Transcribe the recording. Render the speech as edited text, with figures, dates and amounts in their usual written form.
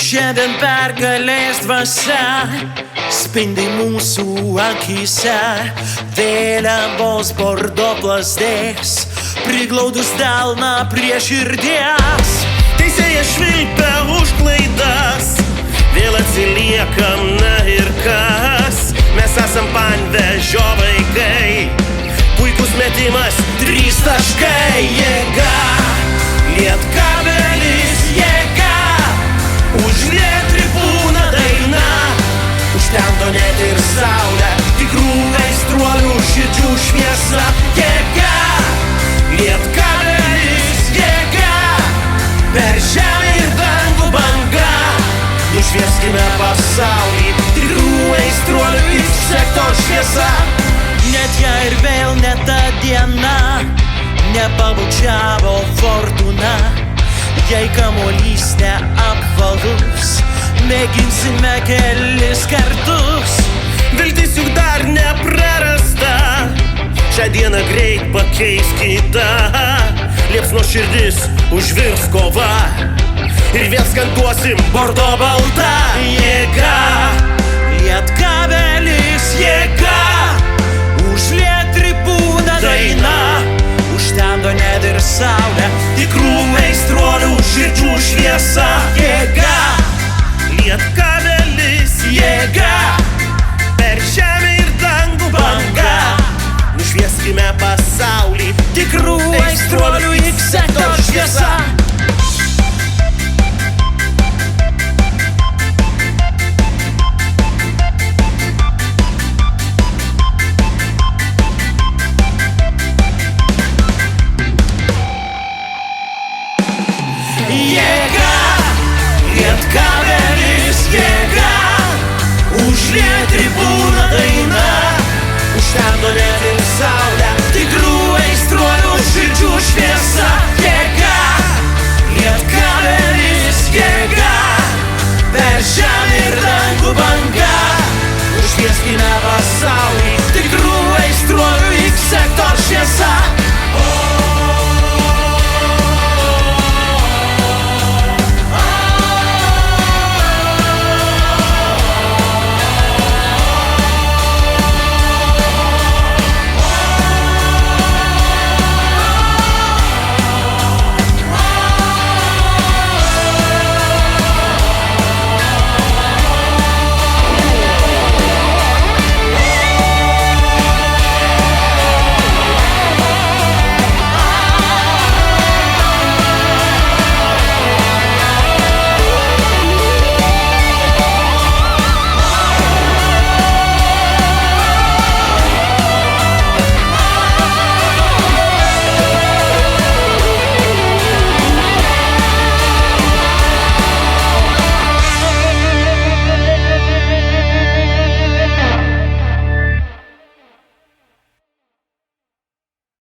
Šiandien pergalės dvasia spindi mūsų akyse, vėliavos bordo plazdės, priglaudus delną prie širdies. Teisėjas švilpia už klaidas, vėl atsiliekam, na ir kas. Mes esam Panevėžio vaikai, puikus metimas, 3 taškai. Jėga, Lietkabelis, jėga, užliet tribūną daina, užtemdo net ir saulę, tikrų aistruolių širdžių šviesa. Jėga, Lietkabelis, jėga, per žemę ir dangų banga, nušvieskime pasaulį, tikrų aistruolių išsektos šviesa. Net jei ir vėl ne ta diena, nepabučiavo fortūna, jei kamuolys neapvalus, mėginsime kelis kartus. Viltis juk dar neprarasta, šią dieną greit pakeis kitą. Liepsno širdis užvirs kova ir vėl skanduosim bordo balta. Jėga, Lietkabelis, jėga, užliet tribūną daina, užtemdo net ir saulę, tikrų aistruolių širdžių šviesa.